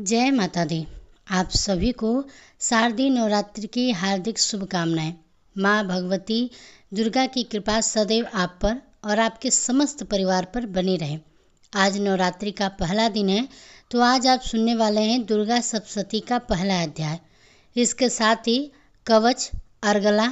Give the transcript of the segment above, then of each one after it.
जय माता दी। आप सभी को शारदीय नवरात्रि की हार्दिक शुभकामनाएं। माँ भगवती दुर्गा की कृपा सदैव आप पर और आपके समस्त परिवार पर बनी रहे। आज नवरात्रि का पहला दिन है, तो आज आप सुनने वाले हैं दुर्गा सप्तशती का पहला अध्याय। इसके साथ ही कवच, अर्गला,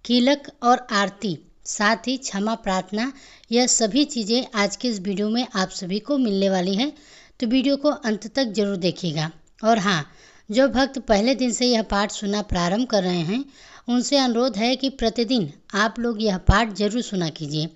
कीलक और आरती, साथ ही क्षमा प्रार्थना, यह सभी चीज़ें आज के इस वीडियो में आप सभी को मिलने वाली हैं। तो वीडियो को अंत तक जरूर देखिएगा। और हाँ, जो भक्त पहले दिन से यह पाठ सुनना प्रारंभ कर रहे हैं, उनसे अनुरोध है कि प्रतिदिन आप लोग यह पाठ जरूर सुना कीजिए।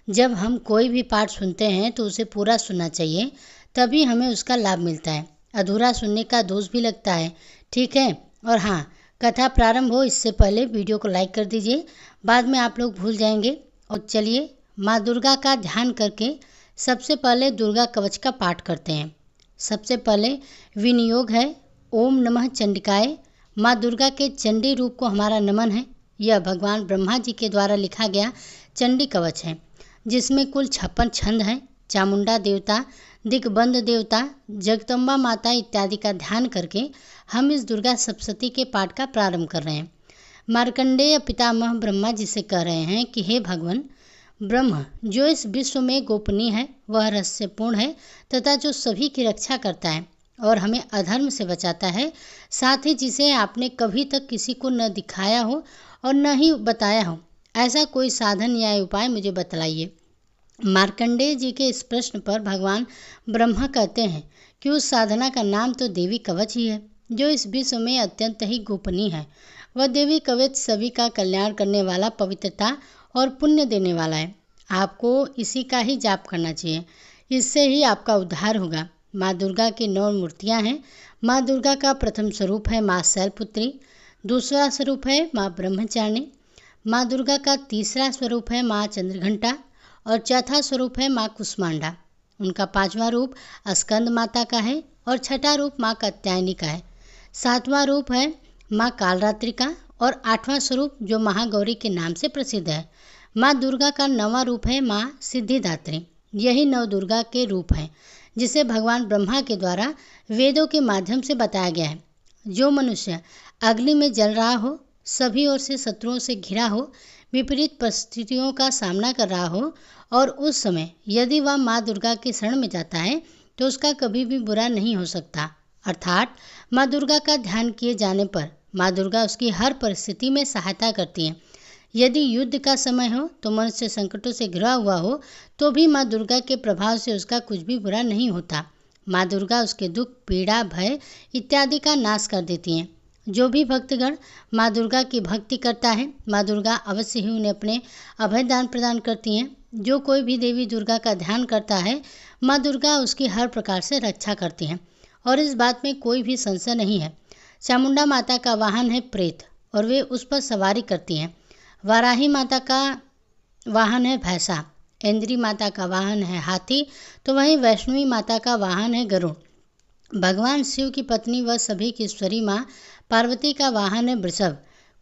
जब हम कोई भी पाठ सुनते हैं तो उसे पूरा सुनना चाहिए, तभी हमें उसका लाभ मिलता है। अधूरा सुनने का दोष भी लगता है, ठीक है। और हाँ, कथा प्रारंभ हो इससे पहले वीडियो को लाइक कर दीजिए, बाद में आप लोग भूल जाएंगे। और चलिए माँ दुर्गा का ध्यान करके सबसे पहले दुर्गा कवच का पाठ करते हैं। सबसे पहले विनियोग है ओम नमः चंडिकाय। माँ दुर्गा के चंडी रूप को हमारा नमन है। यह भगवान ब्रह्मा जी के द्वारा लिखा गया चंडी कवच है, जिसमें कुल 56 छंद हैं। चामुंडा देवता, दिग्बंध देवता, जगदम्बा माता इत्यादि का ध्यान करके हम इस दुर्गा सप्तशती के पाठ का प्रारंभ कर रहे हैं। मार्कंडेय पितामह ब्रह्मा जी से कह रहे हैं कि हे भगवान ब्रह्म, जो इस विश्व में गोपनीय है, वह रहस्यपूर्ण है तथा जो सभी की रक्षा करता है और हमें अधर्म से बचाता है, साथ ही जिसे आपने कभी तक किसी को न दिखाया हो और न ही बताया हो, ऐसा कोई साधन या उपाय मुझे बतलाइए। मार्कंडेय जी के इस प्रश्न पर भगवान ब्रह्मा कहते हैं कि उस साधना का नाम तो देवी कवच ही है, जो इस विश्व में अत्यंत ही गोपनीय है। वह देवी कवच सभी का कल्याण करने वाला, पवित्रता और पुण्य देने वाला है। आपको इसी का ही जाप करना चाहिए, इससे ही आपका उद्धार होगा। माँ दुर्गा की 9 मूर्तियाँ हैं। माँ दुर्गा का प्रथम स्वरूप है माँ शैलपुत्री, दूसरा स्वरूप है माँ ब्रह्मचारिणी, माँ दुर्गा का तीसरा स्वरूप है माँ चंद्रघंटा और चौथा स्वरूप है माँ कुष्मांडा। उनका 5वां रूप स्कंद माता का है और छठा रूप माँ कात्यायनी का है। 7वां रूप है माँ कालरात्रि का और 8वां स्वरूप जो महागौरी के नाम से प्रसिद्ध है। माँ दुर्गा का 9वां रूप है माँ सिद्धिदात्री। यही 9 दुर्गा के रूप हैं, जिसे भगवान ब्रह्मा के द्वारा वेदों के माध्यम से बताया गया है। जो मनुष्य अग्नि में जल रहा हो, सभी ओर से शत्रुओं से घिरा हो, विपरीत परिस्थितियों का सामना कर रहा हो और उस समय यदि वह माँ दुर्गा के शरण में जाता है तो उसका कभी भी बुरा नहीं हो सकता। अर्थात माँ दुर्गा का ध्यान किए जाने पर माँ दुर्गा उसकी हर परिस्थिति में सहायता करती हैं। यदि युद्ध का समय हो तो मनुष्य संकटों से घिरा हुआ हो तो भी माँ दुर्गा के प्रभाव से उसका कुछ भी बुरा नहीं होता। माँ दुर्गा उसके दुख, पीड़ा, भय इत्यादि का नाश कर देती हैं। जो भी भक्तगण माँ दुर्गा की भक्ति करता है, माँ दुर्गा अवश्य ही उन्हें अपने अभय दान प्रदान करती हैं। जो कोई भी देवी दुर्गा का ध्यान करता है, माँ दुर्गा उसकी हर प्रकार से रक्षा करती हैं और इस बात में कोई भी संशय नहीं है। चामुंडा माता का वाहन है प्रेत और वे उस पर सवारी करती हैं। वाराही माता का वाहन है भैंसा, इंद्री माता का वाहन है हाथी, तो वहीं वैष्णवी माता का वाहन है गरुड़। भगवान शिव की पत्नी व सभी की ईश्वरी माँ पार्वती का वाहन है वृषभ।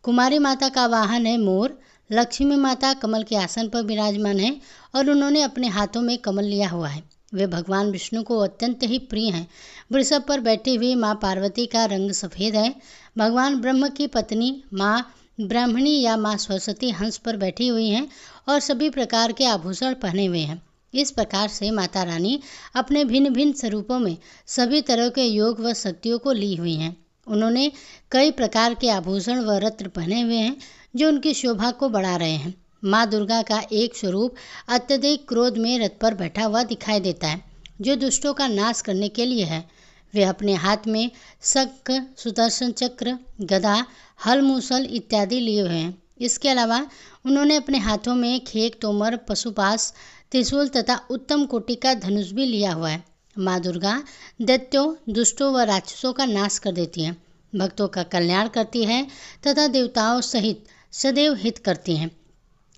कुमारी माता का वाहन है मोर। लक्ष्मी माता कमल के आसन पर विराजमान है और उन्होंने अपने हाथों में कमल लिया हुआ है। वे भगवान विष्णु को अत्यंत ही प्रिय हैं। वृषभ पर बैठी हुई माँ पार्वती का रंग सफ़ेद है। भगवान ब्रह्म की पत्नी माँ ब्राह्मणी या माँ सरस्वती हंस पर बैठी हुई हैं और सभी प्रकार के आभूषण पहने हुए हैं। इस प्रकार से माता रानी अपने भिन्न भिन्न स्वरूपों में सभी तरह के योग व शक्तियों को ली हुई हैं। उन्होंने कई प्रकार के आभूषण व रत्न पहने हुए हैं जो उनकी शोभा को बढ़ा रहे हैं। माँ दुर्गा का एक स्वरूप अत्यधिक क्रोध में रथ पर बैठा हुआ दिखाई देता है, जो दुष्टों का नाश करने के लिए है। वे अपने हाथ में शंख, सुदर्शन चक्र, गदा, हल, मूसल इत्यादि लिए हुए हैं। इसके अलावा उन्होंने अपने हाथों में खेक, तोमर, पशुपाश, त्रिशूल तथा उत्तम कोटि का धनुष भी लिया हुआ है। माँ दुर्गा दैत्यों, दुष्टों व राक्षसों का नाश कर देती हैं, भक्तों का कल्याण करती है तथा देवताओं सहित सदैव हित करती हैं।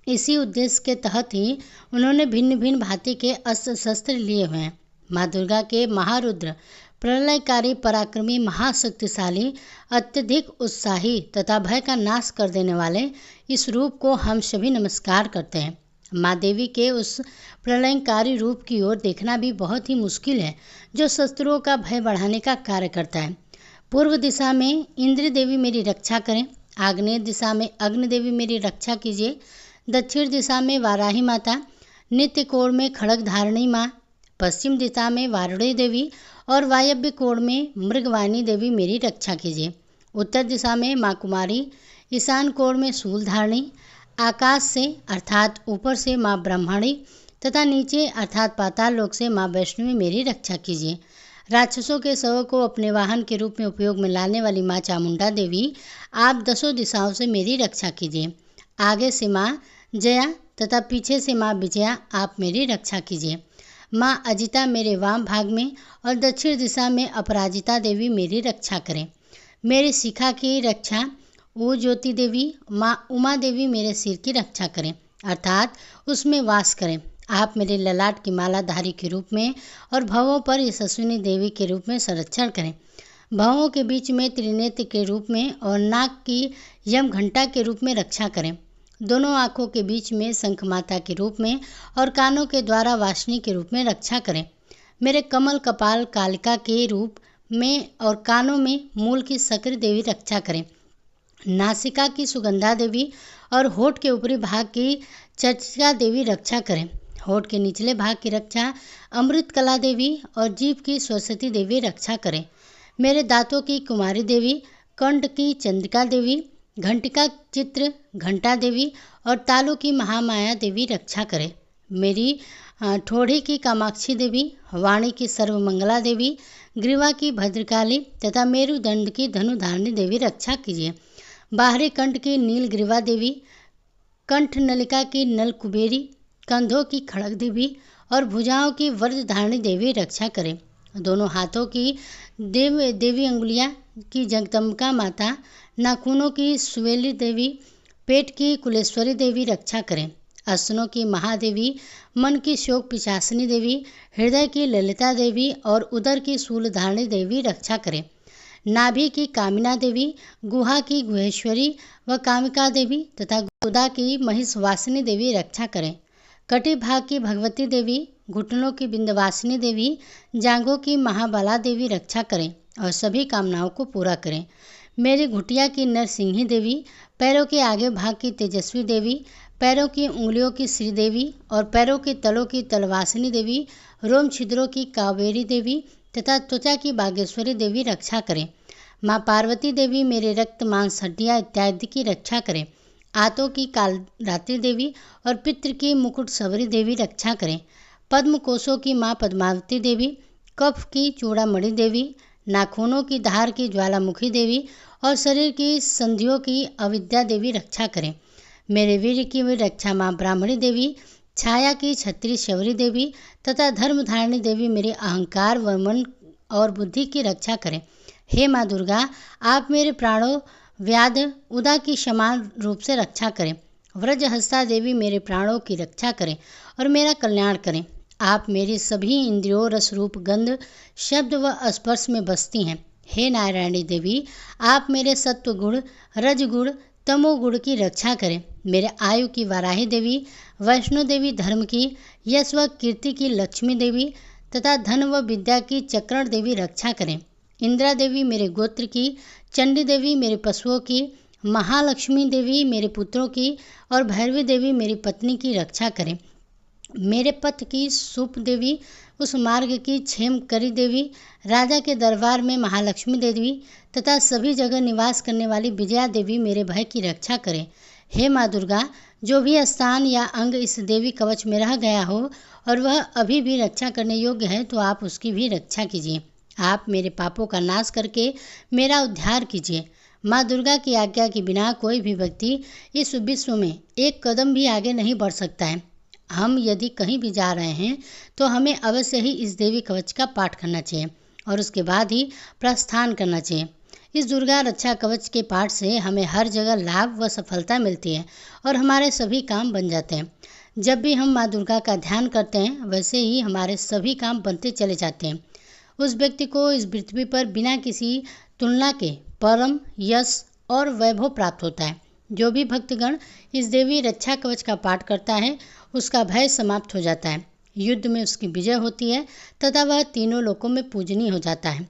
इसी उद्देश्य के तहत ही उन्होंने भिन्न भिन्न भांति के अस्त्र शस्त्र लिए हुए हैं। माँ दुर्गा के महारुद्र, प्रलयकारी, पराक्रमी, महाशक्तिशाली, अत्यधिक उत्साही तथा भय का नाश कर देने वाले इस रूप को हम सभी नमस्कार करते हैं। माँ देवी के उस प्रलयंकारी रूप की ओर देखना भी बहुत ही मुश्किल है, जो शत्रुओं का भय बढ़ाने का कार्य करता है। पूर्व दिशा में इंद्र देवी मेरी रक्षा करें। आग्नेय दिशा में अग्नि देवी मेरी रक्षा कीजिए। दक्षिण दिशा में वाराही माता, नित्य कोण में खड़ग धारणी माँ, पश्चिम दिशा में वारुणी देवी और वायव्य कोण में मृगवाणी देवी मेरी रक्षा कीजिए। उत्तर दिशा में माँ कुमारी, ईशान कोण में शूल धारणी, आकाश से अर्थात ऊपर से माँ ब्रह्मणी तथा नीचे अर्थात पाताल लोक से माँ वैष्णवी मेरी रक्षा कीजिए। राक्षसों के शवों को अपने वाहन के रूप में उपयोग में लाने वाली माँ चामुंडा देवी, आप 10 दिशाओं से मेरी रक्षा कीजिए। आगे से माँ जया तथा पीछे से माँ विजया, आप मेरी रक्षा कीजिए। माँ अजिता मेरे वाम भाग में और दक्षिण दिशा में अपराजिता देवी मेरी रक्षा करें। मेरी शिखा की रक्षा ओ ज्योति देवी, माँ उमा देवी मेरे सिर की रक्षा करें, अर्थात उसमें वास करें। आप मेरे ललाट की मालाधारी के रूप में और भवों पर यशस्विनी देवी के रूप में संरक्षण करें। भवों के बीच में त्रिनेत्र के रूप में और नाक की यम घंटा के रूप में रक्षा करें। दोनों आँखों के बीच में शंख माता के रूप में और कानों के द्वारा वासनी के रूप में रक्षा करें। मेरे कमल कपाल कालिका के रूप में और कानों में मूल की सक्र देवी रक्षा करें। नासिका की सुगंधा देवी और होठ के ऊपरी भाग की चर्चिका देवी रक्षा करें। होठ के निचले भाग की रक्षा अमृत कला देवी और जीभ की सरस्वती देवी रक्षा करें। मेरे दांतों की कुमारी देवी, कंठ की चंद्रिका देवी, घंटिका चित्र घंटा देवी और तालु की महामाया देवी रक्षा करें। मेरी ठोड़ी की कामाक्षी देवी, वाणी की सर्वमंगला देवी, ग्रीवा की भद्रकाली तथा मेरुदंड की धनुधारिणी देवी रक्षा कीजिए। बाहरी कंठ की नील ग्रीवा देवी, कंठ नलिका की नल कुबेरी, कंधों की खड़ग देवी और भुजाओं की वज्रधारिणी देवी रक्षा करें। दोनों हाथों की देवी अंगुलियां की जगदम्बिका माता, नाखूनों की सुवेली देवी, पेट की कुलेश्वरी देवी रक्षा करें। स्तनों की महादेवी, मन की शोक पिशासिनी देवी, हृदय की ललिता देवी और उदर की शूलधारिणी देवी रक्षा करें। नाभि की कामिना देवी, गुहा की गुहेश्वरी व कामिका देवी तथा गोदा की महिषवासिनी देवी रक्षा करें। कटी भाग की भगवती देवी, घुटनों की बिंदवासिनी देवी, जांघों की महाबाला देवी रक्षा करें और सभी कामनाओं को पूरा करें। मेरी घुटिया की नरसिंही देवी, पैरों के आगे भाग की तेजस्वी देवी, पैरों की उंगलियों की श्रीदेवी और पैरों के तलों की तलवासिनी देवी, रोम छिद्रों की कावेरी देवी तथा त्वचा की बागेश्वरी देवी रक्षा करें। माँ पार्वती देवी मेरे रक्त मांस हड्डियाँ इत्यादि की रक्षा करें। आतों की कालरात्रि देवी और पितृ की मुकुट सवरी देवी रक्षा करें। पद्म कोशों की माँ पद्मावती देवी, कफ की चूड़ामणि देवी, नाखूनों की धार की ज्वालामुखी देवी और शरीर की संधियों की अविद्या देवी रक्षा करें। मेरे वीर की रक्षा माँ ब्राह्मणी देवी, छाया की छत्री शबरी देवी तथा धर्मधारिणी देवी मेरे अहंकार व मन और बुद्धि की रक्षा करें। हे माँ दुर्गा, आप मेरे प्राणों व्याध उदा की समान रूप से रक्षा करें। व्रजहस्ता देवी मेरे प्राणों की रक्षा करें और मेरा कल्याण करें। आप मेरी सभी इंद्रियों रस रूप गंध शब्द व स्पर्श में बसती हैं। हे नारायणी देवी, आप मेरे सत्व गुण रज गुण तमोगुण की रक्षा करें। मेरे आयु की वाराही देवी, वैष्णो देवी धर्म की, यश व कीर्ति की लक्ष्मी देवी तथा धन व विद्या की चक्रण देवी रक्षा करें। इंदिरा देवी मेरे गोत्र की, चंडी देवी मेरे पशुओं की, महालक्ष्मी देवी मेरे पुत्रों की और भैरवी देवी मेरी पत्नी की रक्षा करें। मेरे पथ की सुप देवी, उस मार्ग की क्षेम करी देवी, राजा के दरबार में महालक्ष्मी देवी तथा सभी जगह निवास करने वाली विजया देवी मेरे भय की रक्षा करें। हे माँ दुर्गा, जो भी स्थान या अंग इस देवी कवच में रह गया हो और वह अभी भी रक्षा करने योग्य है, तो आप उसकी भी रक्षा कीजिए। आप मेरे पापों का नाश करके मेरा उद्धार कीजिए। माँ दुर्गा की आज्ञा के बिना कोई भी व्यक्ति इस विश्व में एक कदम भी आगे नहीं बढ़ सकता है। हम यदि कहीं भी जा रहे हैं तो हमें अवश्य ही इस देवी कवच का पाठ करना चाहिए और उसके बाद ही प्रस्थान करना चाहिए। इस दुर्गा रक्षा कवच के पाठ से हमें हर जगह लाभ व सफलता मिलती है और हमारे सभी काम बन जाते हैं। जब भी हम माँ दुर्गा का ध्यान करते हैं, वैसे ही हमारे सभी काम बनते चले जाते हैं। उस व्यक्ति को इस पृथ्वी पर बिना किसी तुलना के परम यश और वैभव प्राप्त होता है। जो भी भक्तगण इस देवी रक्षा कवच का पाठ करता है, उसका भय समाप्त हो जाता है, युद्ध में उसकी विजय होती है तथा वह तीनों लोकों में पूजनीय हो जाता है।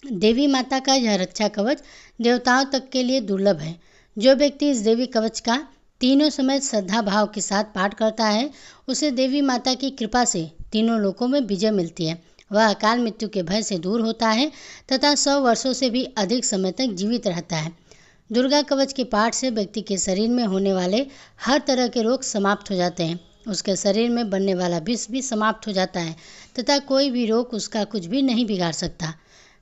देवी माता का यह रक्षा कवच देवताओं तक के लिए दुर्लभ है। जो व्यक्ति इस देवी कवच का तीनों समय श्रद्धा भाव के साथ पाठ करता है, उसे देवी माता की कृपा से तीनों लोकों में विजय मिलती है। वह अकाल मृत्यु के भय से दूर होता है तथा 100 वर्षों से भी अधिक समय तक जीवित रहता है। दुर्गा कवच के पाठ से व्यक्ति के शरीर में होने वाले हर तरह के रोग समाप्त हो जाते हैं। उसके शरीर में बनने वाला विष भी समाप्त हो जाता है तथा कोई भी रोग उसका कुछ भी नहीं बिगाड़ सकता।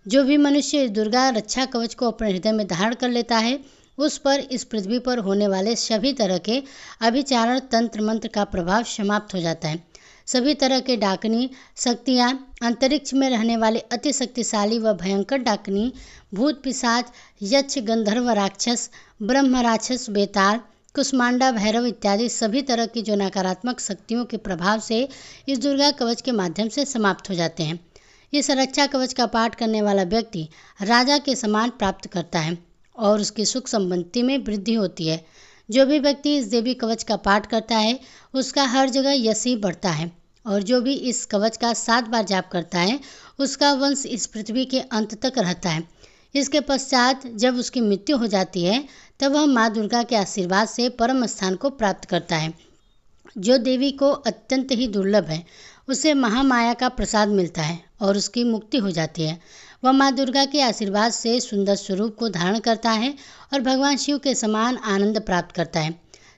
जो भी मनुष्य इस दुर्गा रक्षा कवच को अपने हृदय में धारण कर लेता है, उस पर इस पृथ्वी पर होने वाले सभी तरह के अभिचारण तंत्र मंत्र का प्रभाव समाप्त हो जाता है। सभी तरह के डाकनी शक्तियाँ, अंतरिक्ष में रहने वाले अति शक्तिशाली व भयंकर डाकनी, भूत पिशाच, यक्ष, गंधर्व, राक्षस, ब्रह्म राक्षस, बेताल, कुष्मांडा, भैरव इत्यादि सभी तरह की जो नकारात्मक शक्तियों के प्रभाव से इस दुर्गा कवच के माध्यम से समाप्त हो जाते हैं। इस रक्षा कवच का पाठ करने वाला व्यक्ति राजा के समान प्राप्त करता है और उसकी सुख संपत्ति में वृद्धि होती है। जो भी व्यक्ति इस देवी कवच का पाठ करता है, उसका हर जगह यश ही बढ़ता है और जो भी इस कवच का 7 बार जाप करता है, उसका वंश इस पृथ्वी के अंत तक रहता है। इसके पश्चात जब उसकी मृत्यु हो जाती है, तब वह माँ दुर्गा के आशीर्वाद से परम स्थान को प्राप्त करता है। जो देवी को अत्यंत ही दुर्लभ है, उसे महामाया का प्रसाद मिलता है और उसकी मुक्ति हो जाती है। वह माँ दुर्गा के आशीर्वाद से सुंदर स्वरूप को धारण करता है और भगवान शिव के समान आनंद प्राप्त करता है।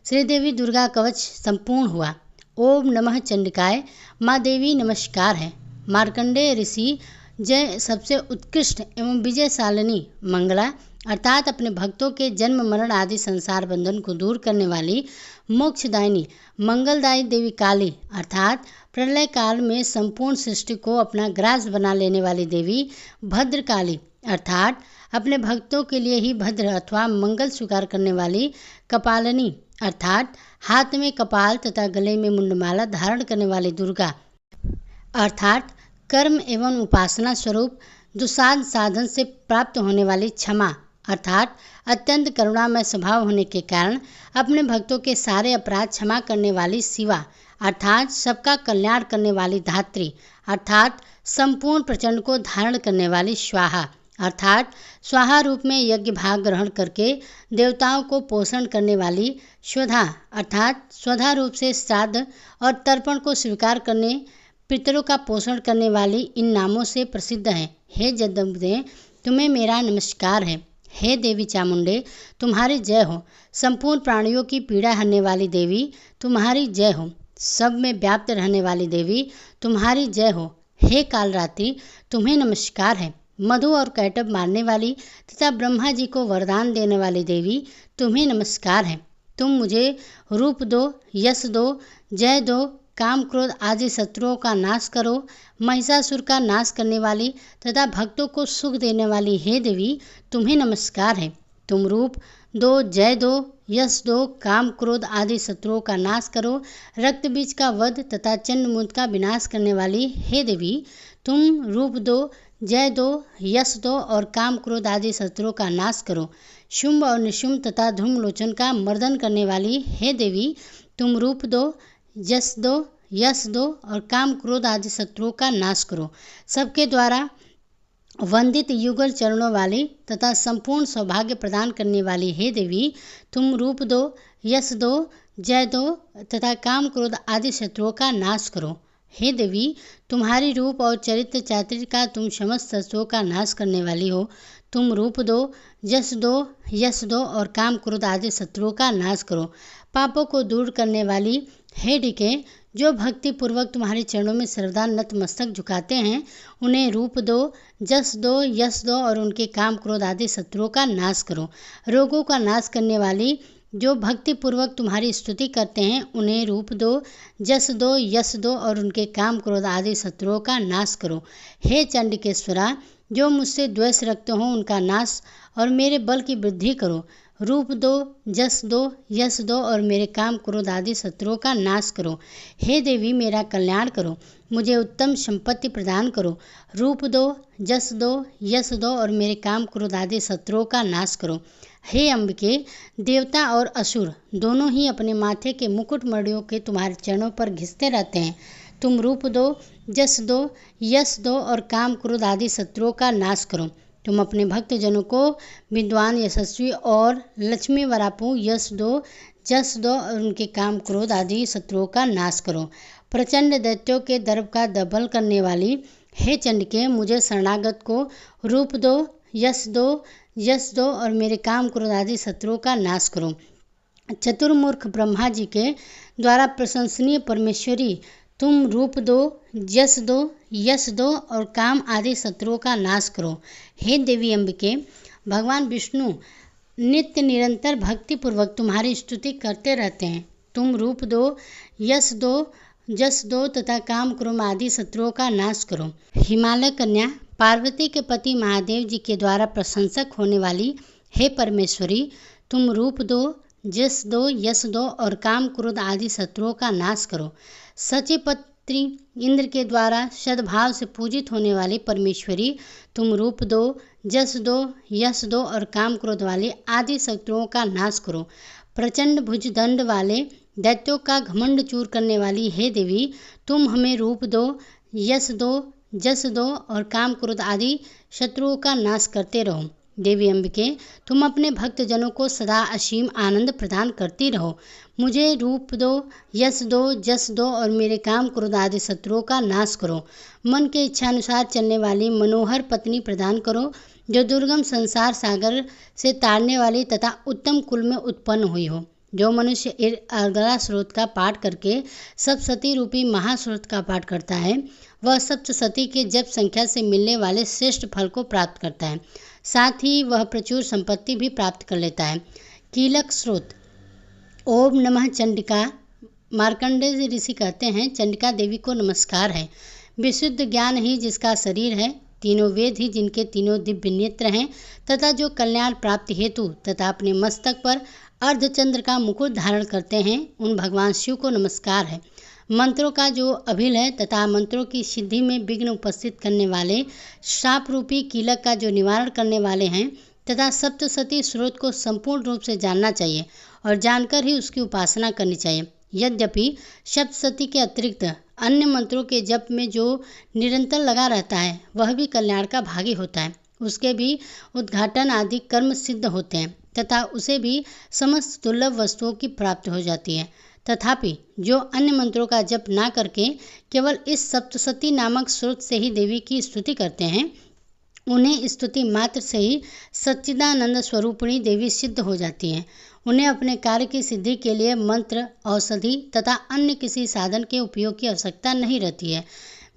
श्री देवी दुर्गा कवच संपूर्ण हुआ। ओम नमः चंडिकाय। माँ देवी नमस्कार है। मार्कंडेय ऋषि जय सबसे उत्कृष्ट एवं विजयशालिनी मंगला अर्थात अपने भक्तों के जन्म मरण आदि संसार बंधन को दूर करने वाली मोक्षदायिनी मंगलदायी देवी काली अर्थात प्रलय काल में संपूर्ण सृष्टि को अपना ग्रास बना लेने वाली देवी भद्रकाली अर्थात अपने भक्तों के लिए ही भद्र अथवा मंगल स्वीकार करने वाली कपालिनी अर्थात हाथ में कपाल तथा गले में मुंडमाला धारण करने वाली दुर्गा अर्थात कर्म एवं उपासना स्वरूप दुसाध साधन से प्राप्त होने वाली क्षमा अर्थात अत्यंत करुणामय स्वभाव होने के कारण अपने भक्तों के सारे अपराध क्षमा करने वाली शिवा अर्थात सबका कल्याण करने वाली धात्री अर्थात संपूर्ण प्रचंड को धारण करने वाली स्वाहा अर्थात स्वाहा रूप में यज्ञ भाग ग्रहण करके देवताओं को पोषण करने वाली स्वधा अर्थात स्वधा रूप से श्राद्ध और तर्पण को स्वीकार करने पितरों का पोषण करने वाली इन नामों से प्रसिद्ध है। हे जगदम्बे, तुम्हें मेरा नमस्कार है। हे देवी चामुंडे, तुम्हारी जय हो। संपूर्ण प्राणियों की पीड़ा हरने वाली देवी, तुम्हारी जय हो। सब में व्याप्त रहने वाली देवी, तुम्हारी जय हो। हे कालरात्रि, तुम्हें नमस्कार है। मधु और कैटब मारने वाली तथा ब्रह्मा जी को वरदान देने वाली देवी, तुम्हें नमस्कार है। तुम मुझे रूप दो, यश दो, जय दो, काम क्रोध आदि शत्रुओं का नाश करो। महिषासुर का नाश करने वाली तथा भक्तों को सुख देने वाली हे देवी, तुम्हें नमस्कार है। तुम रूप दो, जय दो, यश दो, काम क्रोध आदि शत्रुओं का नाश करो। रक्त बीज का वध तथा चंडमुंड का विनाश करने वाली हे देवी, तुम रूप दो, जय दो, यश दो और काम क्रोध आदि शत्रुओं का नाश करो। शुंभ और निशुंभ तथा धूम्रलोचन का मर्दन करने वाली हे देवी, तुम रूप दो, यश दो, यश दो और काम क्रोध आदि शत्रुओं का नाश करो। सबके द्वारा वंदित युगल चरणों वाली तथा संपूर्ण सौभाग्य प्रदान करने वाली हे देवी, तुम रूप दो, यश दो, जय दो तथा काम क्रोध आदि शत्रुओं का नाश करो। हे देवी, तुम्हारी रूप और चरित्र चारित्र का तुम समस्त शत्रुओं का नाश करने वाली हो। तुम रूप दो, यश दो, यश दो और काम क्रोध आदि शत्रुओं का नाश करो। पापों को दूर करने वाली हे डिके, जो भक्ति पूर्वक तुम्हारे चरणों में सर्वदा नतमस्तक झुकाते हैं, उन्हें रूप दो, जस दो, यश दो और उनके काम क्रोध आदि शत्रुओं का नाश करो। रोगों का नाश करने वाली जो भक्ति पूर्वक तुम्हारी स्तुति करते हैं, उन्हें रूप दो, जस दो, यश दो और उनके काम क्रोध आदि शत्रुओं का नाश करो। हे चंडिकेश्वरा, जो मुझसे द्वेष रखते हो उनका नाश और मेरे बल की वृद्धि करो। रूप दो, जस दो, यश दो और मेरे काम क्रोध आदि शत्रुओं का नाश करो। हे देवी मेरा कल्याण करो, मुझे उत्तम संपत्ति प्रदान करो। रूप दो, जस दो, यश दो और मेरे काम क्रोध आदि शत्रुओं का नाश करो। हे अम्बिके, देवता और असुर दोनों ही अपने माथे के मुकुट मणियों के तुम्हारे चरणों पर घिसते रहते हैं। तुम रूप दो, जस दो, यश दो और काम क्रोध आदि शत्रुओं का नाश करो। तुम अपने भक्त जनों को विद्वान, यशस्वी और लक्ष्मी वरापू यश दो, जस दो और उनके काम क्रोध आदि शत्रुओं का नाश करो। प्रचंड दैत्यों के दर्प का दबल करने वाली हे चंडिके, मुझे शरणागत को रूप दो, यश दो, यश दो और मेरे काम क्रोध आदि शत्रुओं का नाश करो। चतुर्मुख ब्रह्मा जी के द्वारा प्रशंसनीय परमेश्वरी, तुम रूप दो, यश दो, यश दो और काम आदि शत्रुओं का नाश करो। हे देवी अम्बिके, भगवान विष्णु नित्य निरंतर भक्ति पूर्वक तुम्हारी स्तुति करते रहते हैं। तुम रूप दो, यश दो, जस दो तथा काम क्रोध आदि शत्रुओं का नाश करो। हिमालय कन्या पार्वती के पति महादेव जी के द्वारा प्रशंसक होने वाली हे परमेश्वरी, तुम रूप दो, जस दो, यश दो और काम क्रोध आदि शत्रुओं का नाश करो। सचिपत्री इंद्र के द्वारा सद्भाव से पूजित होने वाली परमेश्वरी, तुम रूप दो, जस दो, यश दो और काम क्रोध वाले आदि शत्रुओं का नाश करो। प्रचंड भुजदंड वाले दैत्यों का घमंड चूर करने वाली हे देवी, तुम हमें रूप दो, यश दो, जस दो और काम क्रोध आदि शत्रुओं का नाश करते रहो। देवी अम्बिके, तुम अपने भक्त जनों को सदा असीम आनंद प्रदान करती रहो। मुझे रूप दो, यश दो, जस दो और मेरे काम क्रोध आदि शत्रुओं का नाश करो। मन के इच्छानुसार चलने वाली मनोहर पत्नी प्रदान करो, जो दुर्गम संसार सागर से तारने वाली तथा उत्तम कुल में उत्पन्न हुई हो। जो मनुष्य अर्गला स्रोत का पाठ करके सप्तशती रूपी महास्रोत का पाठ करता है, वह सप्तशती के जप संख्या से मिलने वाले श्रेष्ठ फल को प्राप्त करता है। साथ ही वह प्रचुर संपत्ति भी प्राप्त कर लेता है। कीलक स्रोत। ओम नमः चंडिका। मार्कंडेय ऋषि कहते हैं, चंडिका देवी को नमस्कार है। विशुद्ध ज्ञान ही जिसका शरीर है, तीनों वेद ही जिनके तीनों दिव्य नेत्र हैं तथा जो कल्याण प्राप्ति हेतु तथा अपने मस्तक पर अर्धचंद्र का मुकुट धारण करते हैं, उन भगवान शिव को नमस्कार है। मंत्रों का जो अभिल है तथा मंत्रों की सिद्धि में विघ्न उपस्थित करने वाले, श्राप रूपी कीलक का जो निवारण करने वाले हैं तथा सप्तशती स्रोत को संपूर्ण रूप से जानना चाहिए और जानकर ही उसकी उपासना करनी चाहिए। यद्यपि सप्तशती के अतिरिक्त अन्य मंत्रों के जप में जो निरंतर लगा रहता है, वह भी कल्याण का भागी होता है। उसके भी उद्घाटन आदि कर्म सिद्ध होते हैं तथा उसे भी समस्त दुर्लभ वस्तुओं की प्राप्ति हो जाती है। तथापि जो अन्य मंत्रों का जप ना करके केवल इस सप्तशती नामक स्रोत से ही देवी की स्तुति करते हैं, उन्हें स्तुति मात्र से ही सच्चिदानंद स्वरूपिणी देवी सिद्ध हो जाती हैं। उन्हें अपने कार्य की सिद्धि के लिए मंत्र, औषधि तथा अन्य किसी साधन के उपयोग की आवश्यकता नहीं रहती है।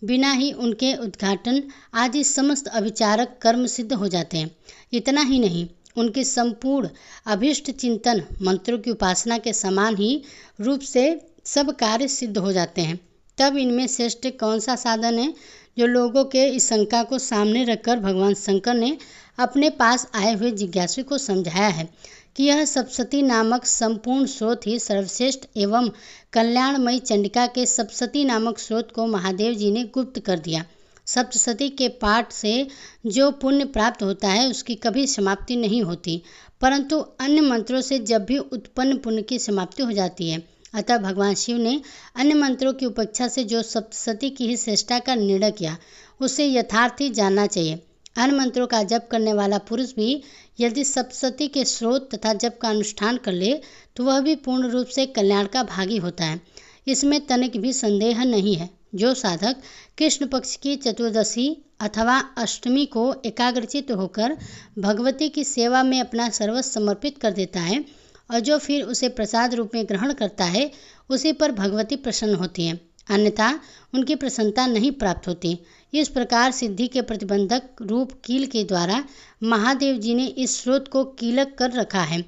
बिना ही उनके उद्घाटन आदि समस्त अभिचारक कर्म सिद्ध हो जाते हैं। इतना ही नहीं, उनके संपूर्ण अभीष्ट चिंतन मंत्रों की उपासना के समान ही रूप से सब कार्य सिद्ध हो जाते हैं। तब इनमें श्रेष्ठ कौन सा साधन है जो लोगों के इस शंका को सामने रखकर भगवान शंकर ने अपने पास आए हुए जिज्ञासु को समझाया है कि यह सप्तशती नामक संपूर्ण स्रोत ही सर्वश्रेष्ठ एवं कल्याणमयी चंडिका के सप्तशती नामक स्रोत को महादेव जी ने गुप्त कर दिया। सप्तशती के पाठ से जो पुण्य प्राप्त होता है उसकी कभी समाप्ति नहीं होती, परंतु अन्य मंत्रों से जब भी उत्पन्न पुण्य की समाप्ति हो जाती है। अतः भगवान शिव ने अन्य मंत्रों की उपेक्षा से जो सप्तशती की ही श्रेष्ठता का निर्णय किया, उसे यथार्थ ही जानना चाहिए। अन्य मंत्रों का जप करने वाला पुरुष भी यदि सप्तशती के स्रोत तथा जप का अनुष्ठान कर ले तो वह भी पूर्ण रूप से कल्याण का भागी होता है। इसमें तनिक भी संदेह नहीं है। जो साधक कृष्ण पक्ष की चतुर्दशी अथवा अष्टमी को एकाग्रचित होकर भगवती की सेवा में अपना सर्वस्व समर्पित कर देता है और जो फिर उसे प्रसाद रूप में ग्रहण करता है, उसी पर भगवती प्रसन्न होती है, अन्यथा उनकी प्रसन्नता नहीं प्राप्त होती। इस प्रकार सिद्धि के प्रतिबंधक रूप कील के द्वारा महादेव जी ने इस स्रोत को कीलक कर रखा है।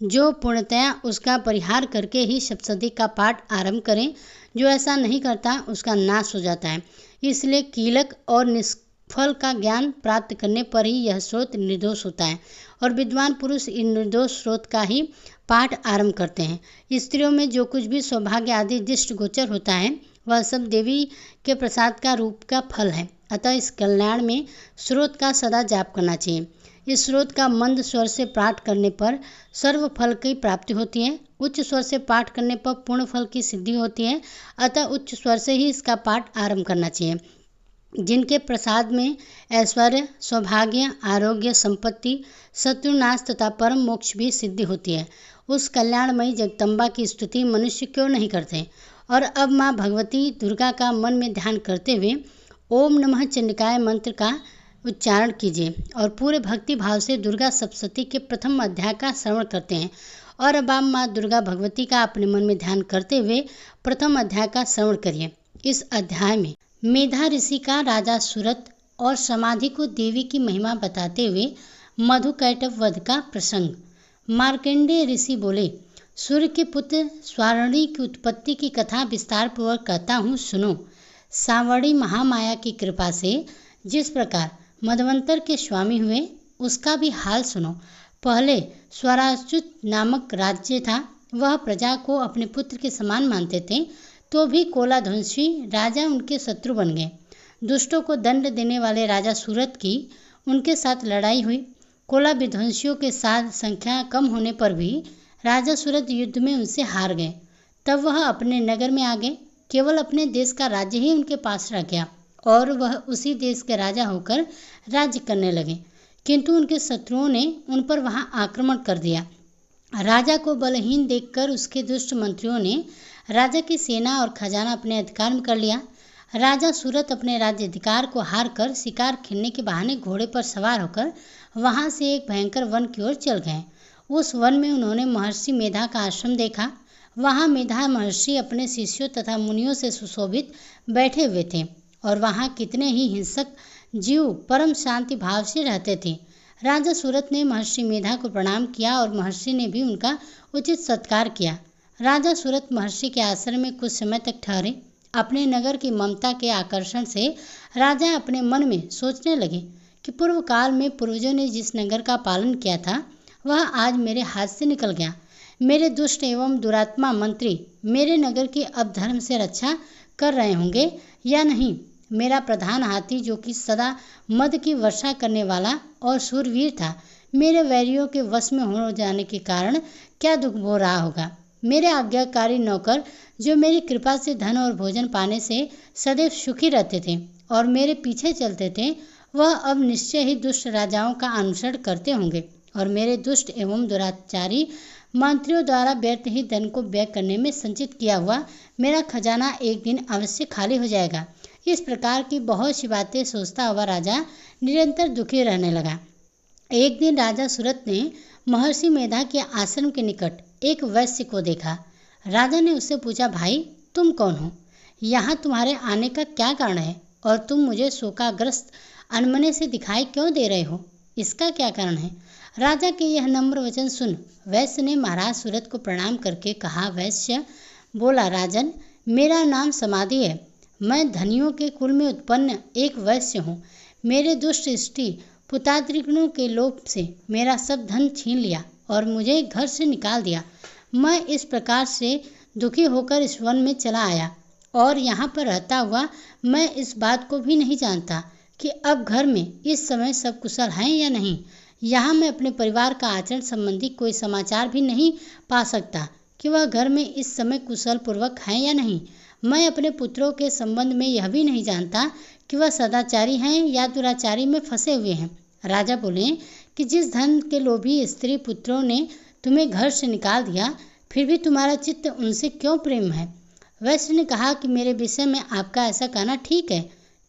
जो पूर्णतया उसका परिहार करके ही सप्तशती का पाठ आरंभ करें, जो ऐसा नहीं करता उसका नाश हो जाता है। इसलिए कीलक और फल का ज्ञान प्राप्त करने पर ही यह स्रोत निर्दोष होता है और विद्वान पुरुष इन निर्दोष स्रोत का ही पाठ आरंभ करते हैं। स्त्रियों में जो कुछ भी सौभाग्य आदि दृष्टि गोचर होता है वह सब देवी के प्रसाद का रूप का फल है। अतः इस कल्याण में स्रोत का सदा जाप करना चाहिए। इस स्रोत का मंद स्वर से पाठ करने पर सर्व फल की प्राप्ति होती है। उच्च स्वर से पाठ करने पर पूर्ण फल की सिद्धि होती है। अतः उच्च स्वर से ही इसका पाठ आरंभ करना चाहिए। जिनके प्रसाद में ऐश्वर्य, सौभाग्य, आरोग्य, संपत्ति, शत्रुनाश तथा परम मोक्ष भी सिद्धि होती है, उस कल्याणमयी जगदम्बा की स्तुति मनुष्य क्यों नहीं करते। और अब माँ भगवती दुर्गा का मन में ध्यान करते हुए ओम नमः चंडिकाय मंत्र का उच्चारण कीजिए और पूरे भक्ति भाव से दुर्गा सप्तशती के प्रथम अध्याय का श्रवण करते हैं। और अब आप माँ दुर्गा भगवती का अपने मन में ध्यान करते हुए प्रथम अध्याय का श्रवण करिए। इस अध्याय में मेधा ऋषि का राजा सूरत और समाधि को देवी की महिमा बताते हुए मधुकैटभ वध का प्रसंग। मार्कंडेय ऋषि बोले, सूर्य के पुत्र स्वावणी की उत्पत्ति की कथा विस्तार पूर्वक कहता हूँ, सुनो। सावणी महामाया की कृपा से जिस प्रकार मधवंतर के स्वामी हुए उसका भी हाल सुनो। पहले स्वराच्युत नामक राज्य था। वह प्रजा को अपने पुत्र के समान मानते थे, तो भी कोलाध्वंसी राजा उनके शत्रु बन गए। दुष्टों को दंड देने वाले राजा सूरत की उनके साथ लड़ाई हुई। कोला विध्वंसियों के साथ संख्या कम होने पर भी राजा सूरत युद्ध में उनसे हार गए। तब वह अपने नगर में आ गए। केवल अपने देश का राज्य ही उनके पास रह गया और वह उसी देश के राजा होकर राज्य करने लगे। किंतु उनके शत्रुओं ने उन पर वहां आक्रमण कर दिया। राजा को बलहीन देखकर उसके दुष्ट मंत्रियों ने राजा की सेना और खजाना अपने अधिकार में कर लिया। राजा सूरत अपने राज्याधिकार को हार कर शिकार खेलने के बहाने घोड़े पर सवार होकर वहां से एक भयंकर वन की ओर चल गए। उस वन में उन्होंने महर्षि मेधा का आश्रम देखा। वहां मेधा महर्षि अपने शिष्यों तथा मुनियों से सुशोभित बैठे हुए थे और वहां कितने ही हिंसक जीव परम शांति भाव से रहते थे। राजा सूरत ने महर्षि मेधा को प्रणाम किया और महर्षि ने भी उनका उचित सत्कार किया। राजा सूरत महर्षि के आश्रम में कुछ समय तक ठहरे। अपने नगर की ममता के आकर्षण से राजा अपने मन में सोचने लगे कि पूर्व काल में पूर्वजों ने जिस नगर का पालन किया था वह आज मेरे हाथ से निकल गया। मेरे दुष्ट एवं दुरात्मा मंत्री मेरे नगर की अब धर्म से रक्षा कर रहे होंगे या नहीं। मेरा प्रधान हाथी जो कि सदा मद की वर्षा करने वाला और शूरवीर था, मेरे वैरियों के वश में हो जाने के कारण क्या दुख भो रहा होगा। मेरे आज्ञाकारी नौकर जो मेरी कृपा से धन और भोजन पाने से सदैव सुखी रहते थे और मेरे पीछे चलते थे, वह अब निश्चय ही दुष्ट राजाओं का अनुसरण करते होंगे और मेरे दुष्ट एवं दुराचारी मंत्रियों द्वारा व्यर्थ ही धन को व्यय करने में संचित किया हुआ मेरा खजाना एक दिन अवश्य खाली हो जाएगा। इस प्रकार की बहुत सी बातें सोचता हुआ राजा निरंतर दुखी रहने लगा। एक दिन राजा सूरत ने महर्षि मेधा के आश्रम के निकट एक वैश्य को देखा। राजा ने उससे पूछा, भाई तुम कौन हो? यहाँ तुम्हारे आने का क्या कारण है और तुम मुझे शोकाग्रस्त अनमने से दिखाई क्यों दे रहे हो? इसका क्या कारण है? राजा के यह नम्र वचन सुन वैश्य ने महाराज सूरत को प्रणाम करके कहा। वैश्य बोला, राजन, मेरा नाम समाधि है। मैं धनियों के कुल में उत्पन्न एक वैश्य हूँ। मेरे दुष्ट इष्टि पुतात्रिगणों के लोभ से मेरा सब धन छीन लिया और मुझे घर से निकाल दिया। मैं इस प्रकार से दुखी होकर इस वन में चला आया और यहाँ पर रहता हुआ मैं इस बात को भी नहीं जानता कि अब घर में इस समय सब कुशल हैं या नहीं। यहाँ मैं अपने परिवार का आचरण संबंधी कोई समाचार भी नहीं पा सकता कि वह घर में इस समय कुशल पूर्वक हैं या नहीं। मैं अपने पुत्रों के संबंध में यह भी नहीं जानता कि वह सदाचारी हैं या दुराचारी में फंसे हुए हैं। राजा बोले कि जिस धन के लोभी स्त्री पुत्रों ने तुम्हें घर से निकाल दिया, फिर भी तुम्हारा चित्त उनसे क्यों प्रेम है? वैश्य ने कहा कि मेरे विषय में आपका ऐसा कहना ठीक है,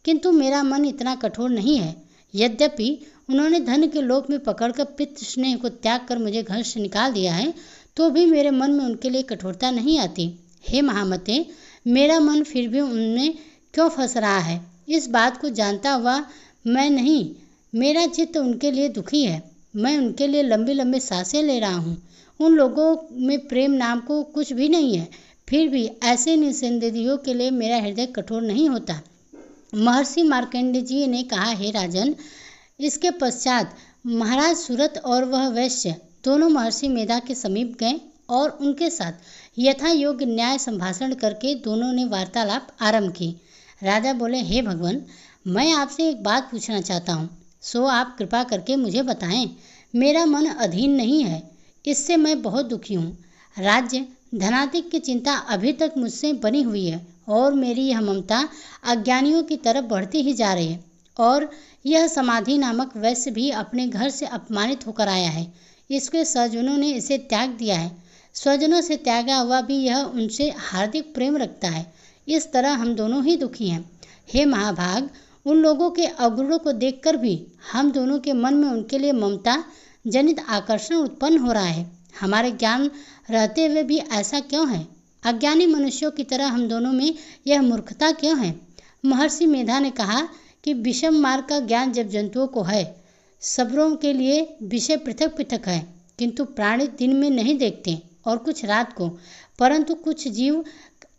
किंतु मेरा मन इतना कठोर नहीं है। यद्यपि उन्होंने धन के लोभ में पकड़कर पितृ स्नेह को त्याग कर मुझे घर से निकाल दिया है, तो भी मेरे मन में उनके लिए कठोरता नहीं आती। हे महामते, मेरा मन फिर भी उनमें क्यों फंस रहा है? इस बात को जानता हुआ मैं नहीं, मेरा चित्त उनके लिए दुखी है। मैं उनके लिए लंबी लंबी सांसें ले रहा हूँ। उन लोगों में प्रेम नाम को कुछ भी नहीं है, फिर भी ऐसे निसंदेहियों के लिए मेरा हृदय कठोर नहीं होता। महर्षि मार्कंडेय जी ने कहा, हे राजन, इसके पश्चात महाराज सूरत और वह वैश्य दोनों महर्षि मेधा के समीप गए और उनके साथ यथा योग्य न्याय संभाषण करके दोनों ने वार्तालाप आरंभ की। राजा बोले, हे भगवान, मैं आपसे एक बात पूछना चाहता हूँ, सो आप कृपा करके मुझे बताएं। मेरा मन अधीन नहीं है, इससे मैं बहुत दुखी हूँ। राज्य धनाधिक की चिंता अभी तक मुझसे बनी हुई है और मेरी यह ममता अज्ञानियों की तरफ बढ़ती ही जा रही है। और यह समाधि नामक वैश्य भी अपने घर से अपमानित होकर आया है। इसके स्वजनों ने इसे त्याग दिया है। स्वजनों से त्यागा हुआ भी यह उनसे हार्दिक प्रेम रखता है। इस तरह हम दोनों ही दुखी हैं। हे महाभाग, उन लोगों के अवगुणों को देखकर भी हम दोनों के मन में उनके लिए ममता जनित आकर्षण उत्पन्न हो रहा है। हमारे ज्ञान रहते हुए भी ऐसा क्यों है? अज्ञानी मनुष्यों की तरह हम दोनों में यह मूर्खता क्यों है? महर्षि मेधा ने कहा कि विषम मार्ग का ज्ञान जब जंतुओं को है, सबरों के लिए विषय पृथक पृथक है, किंतु प्राणी दिन में नहीं देखते और कुछ रात को, परंतु कुछ जीव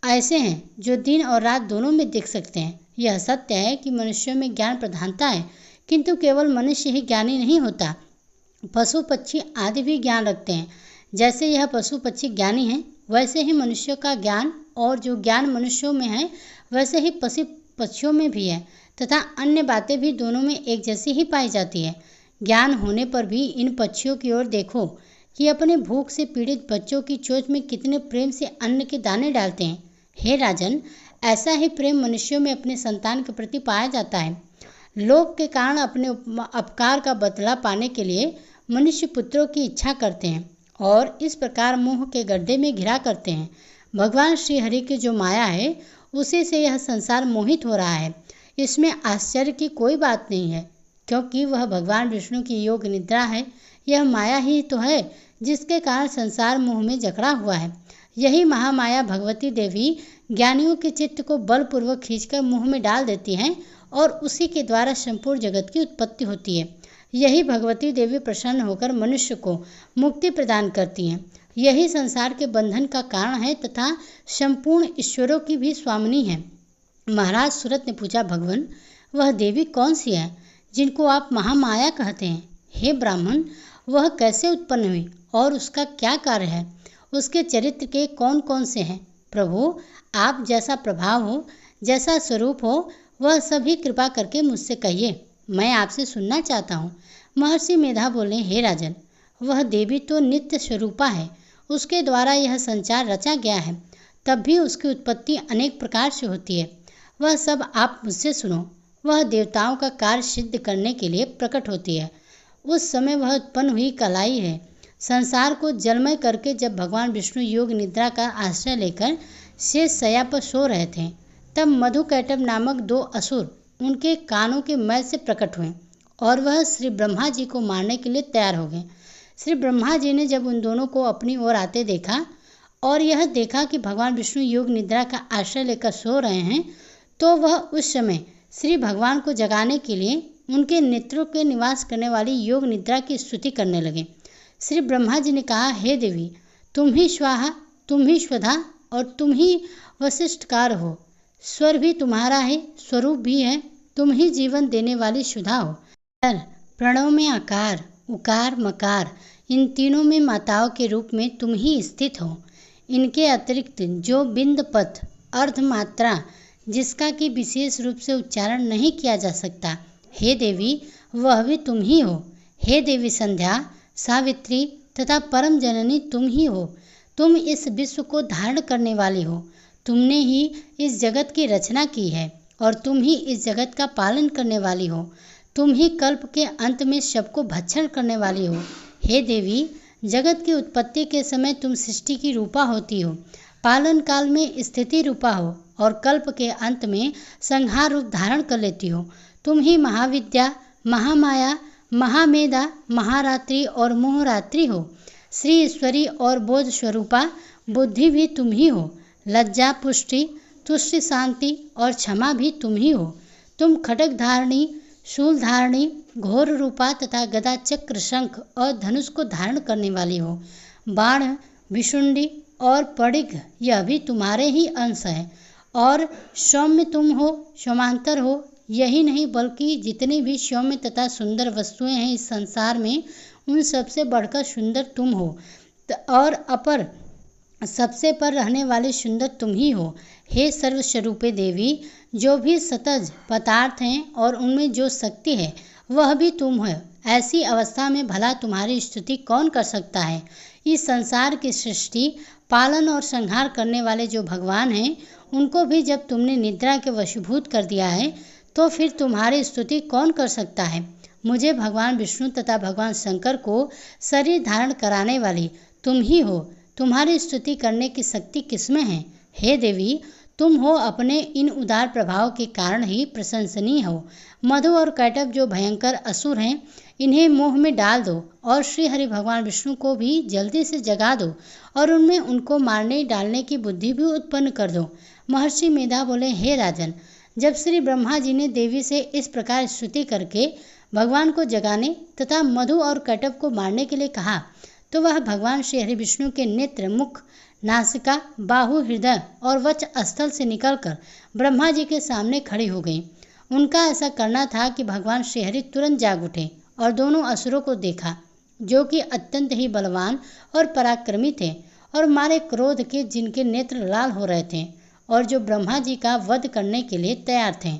ऐसे हैं जो दिन और रात दोनों में देख सकते हैं। यह सत्य है कि मनुष्यों में ज्ञान प्रधानता है, किंतु केवल मनुष्य ही ज्ञानी नहीं होता, पशु पक्षी आदि भी ज्ञान रखते हैं। जैसे यह पशु पक्षी ज्ञानी हैं, वैसे ही मनुष्यों का ज्ञान, और जो ज्ञान मनुष्यों में है वैसे ही पशु पक्षियों में भी है, तथा अन्य बातें भी दोनों में एक जैसी ही पाई जाती है। ज्ञान होने पर भी इन पक्षियों की ओर देखो कि अपने भूख से पीड़ित बच्चों की चोंच में कितने प्रेम से अन्न के दाने डालते हैं। हे राजन, ऐसा ही प्रेम मनुष्यों में अपने संतान के प्रति पाया जाता है। लोभ के कारण अपने अपकार का बदला पाने के लिए मनुष्य पुत्रों की इच्छा करते हैं और इस प्रकार मोह के गड्ढे में घिरा करते हैं। भगवान श्री हरि की जो माया है, उसी से यह संसार मोहित हो रहा है। इसमें आश्चर्य की कोई बात नहीं है, क्योंकि वह भगवान विष्णु की योग निद्रा है। यह माया ही तो है जिसके कारण संसार मोह में जकड़ा हुआ है। यही महामाया भगवती देवी ज्ञानियों के चित्त को बलपूर्वक खींचकर मुंह में डाल देती हैं और उसी के द्वारा संपूर्ण जगत की उत्पत्ति होती है। यही भगवती देवी प्रसन्न होकर मनुष्य को मुक्ति प्रदान करती हैं। यही संसार के बंधन का कारण है तथा संपूर्ण ईश्वरों की भी स्वामिनी है। महाराज सूरत ने पूछा, भगवान, वह देवी कौन सी है जिनको आप महामाया कहते हैं? हे ब्राह्मण, वह कैसे उत्पन्न हुई और उसका क्या कार्य है? उसके चरित्र के कौन कौन से हैं? प्रभु, आप जैसा प्रभाव हो, जैसा स्वरूप हो, वह सभी कृपा करके मुझसे कहिए, मैं आपसे सुनना चाहता हूँ। महर्षि मेधा बोले, हे राजन, वह देवी तो नित्य स्वरूपा है, उसके द्वारा यह संसार रचा गया है, तब भी उसकी उत्पत्ति अनेक प्रकार से होती है। वह सब आप मुझसे सुनो। वह देवताओं का कार्य सिद्ध करने के लिए प्रकट होती है। उस समय वह उत्पन्न हुई कलाई है। संसार को जलमय करके जब भगवान विष्णु योग निद्रा का आश्रय लेकर शेष शैया पर सो रहे थे, तब मधुकैटभ नामक 2 असुर उनके कानों के मैल से प्रकट हुए और वह श्री ब्रह्मा जी को मारने के लिए तैयार हो गए। श्री ब्रह्मा जी ने जब उन दोनों को अपनी ओर आते देखा और यह देखा कि भगवान विष्णु योग निद्रा का आश्रय लेकर सो रहे हैं, तो वह उस समय श्री भगवान को जगाने के लिए उनके नेत्रों के निवास करने वाली योग निद्रा की स्तुति करने लगे। श्री ब्रह्मा जी ने कहा, हे देवी, तुम ही स्वाहा, तुम ही स्वधा और तुम ही वशिष्ठकार हो। स्वर भी तुम्हारा है, स्वरूप भी है, तुम ही जीवन देने वाली सुधा हो। प्रणव में आकार, उकार, मकार, इन तीनों में माताओं के रूप में तुम ही स्थित हो। इनके अतिरिक्त जो बिंद पथ अर्ध मात्रा जिसका कि विशेष रूप से उच्चारण नहीं किया जा सकता, हे देवी, वह भी तुम ही हो। हे देवी संध्या, सावित्री तथा परम जननी तुम ही हो। तुम इस विश्व को धारण करने वाली हो। तुमने ही इस जगत की रचना की है और तुम ही इस जगत का पालन करने वाली हो। तुम ही कल्प के अंत में सबको भक्षण करने वाली हो। हे देवी, जगत की उत्पत्ति के समय तुम सृष्टि की रूपा होती हो, पालन काल में स्थिति रूपा हो और कल्प के अंत में संहार रूप धारण कर लेती हो। तुम ही महाविद्या, महामाया, महामेधा, महारात्रि और मोहरात्रि हो। श्री ईश्वरी और बोध स्वरूपा बुद्धि भी तुम ही हो। लज्जा, पुष्टि, तुष्टि, शांति और क्षमा भी तुम ही हो। तुम खड्ग धारणी, शूल धारणी, घोर रूपा तथा गदा, चक्र, शंख और धनुष को धारण करने वाली हो। बाण, विशुंडी और पडिग यह भी तुम्हारे ही अंश है और सौम्य तुम हो, सौमांतर हो। यही नहीं बल्कि जितनी भी सौम्य तथा सुंदर वस्तुएं हैं इस संसार में, उन सबसे बढ़कर सुंदर तुम हो और अपर सबसे पर रहने वाली सुंदर तुम ही हो। हे सर्वस्वरूपे देवी, जो भी सतज पदार्थ हैं और उनमें जो शक्ति है वह भी तुम हो। ऐसी अवस्था में भला तुम्हारी स्तुति कौन कर सकता है। इस संसार की सृष्टि, पालन और संहार करने वाले जो भगवान हैं, उनको भी जब तुमने निद्रा के वशीभूत कर दिया है तो फिर तुम्हारी स्तुति कौन कर सकता है। मुझे भगवान विष्णु तथा भगवान शंकर को शरीर धारण कराने वाली तुम ही हो। तुम्हारी स्तुति करने की शक्ति किसमें है। हे देवी, तुम हो अपने इन उदार प्रभाव के कारण ही प्रशंसनीय हो। मधु और कैटभ जो भयंकर असुर हैं, इन्हें मोह में डाल दो और श्री हरि भगवान विष्णु को भी जल्दी से जगा दो और उनमें उनको मारने डालने की बुद्धि भी उत्पन्न कर दो। महर्षि मेधा बोले, हे राजन, जब श्री ब्रह्मा जी ने देवी से इस प्रकार स्तुति करके भगवान को जगाने तथा मधु और कैटभ को मारने के लिए कहा, तो वह भगवान श्री हरि विष्णु के नेत्र, मुख, नासिका, बाहु, हृदय और वक्ष स्थल से निकलकर ब्रह्मा जी के सामने खड़ी हो गई। उनका ऐसा करना था कि भगवान श्री हरि तुरंत जाग उठे और दोनों असुरों को देखा, जो कि अत्यंत ही बलवान और पराक्रमी थे और मारे क्रोध के जिनके नेत्र लाल हो रहे थे और जो ब्रह्मा जी का वध करने के लिए तैयार थे।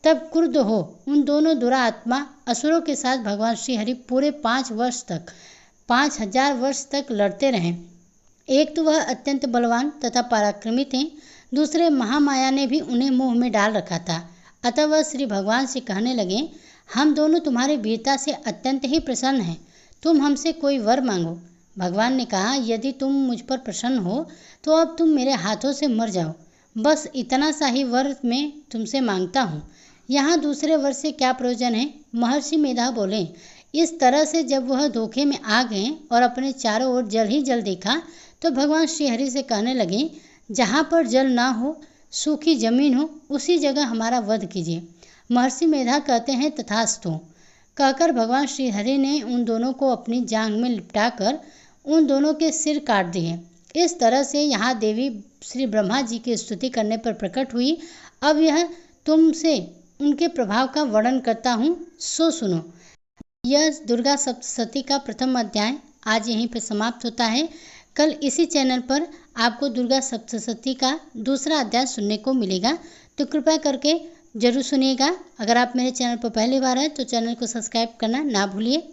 तब क्रुद्ध हो उन दोनों दुरात्मा असुरों के साथ भगवान श्री हरि पूरे 5,000 वर्ष तक लड़ते रहे। एक तो वह अत्यंत बलवान तथा पराक्रमी थे, दूसरे महामाया ने भी उन्हें मोह में डाल रखा था। अतः वह श्री भगवान से कहने लगे, हम दोनों तुम्हारी वीरता से अत्यंत ही प्रसन्न हैं, तुम हमसे कोई वर मांगो। भगवान ने कहा, यदि तुम मुझ पर प्रसन्न हो तो अब तुम मेरे हाथों से मर जाओ। बस इतना सा ही वर मैं तुमसे मांगता हूँ, यहाँ दूसरे वर से क्या प्रयोजन है। महर्षि मेधा बोले, इस तरह से जब वह धोखे में आ गए और अपने चारों ओर जल ही जल देखा तो भगवान श्री हरि से कहने लगे, जहाँ पर जल ना हो, सूखी जमीन हो, उसी जगह हमारा वध कीजिए। महर्षि मेधा कहते हैं, तथास्तु कहकर भगवान श्री हरि ने उन दोनों को अपनी जांघ में लिपटाकर उन दोनों के सिर काट दिए। इस तरह से यहाँ देवी श्री ब्रह्मा जी की स्तुति करने पर प्रकट हुई। अब यह तुमसे उनके प्रभाव का वर्णन करता हूँ, सो सुनो। यह दुर्गा सप्तशती का प्रथम अध्याय आज यहीं पर समाप्त होता है। कल इसी चैनल पर आपको दुर्गा सप्तशती का दूसरा अध्याय सुनने को मिलेगा, तो कृपया करके जरूर सुनिएगा। अगर आप मेरे चैनल पर पहली बार हैं तो चैनल को सब्सक्राइब करना ना भूलिए।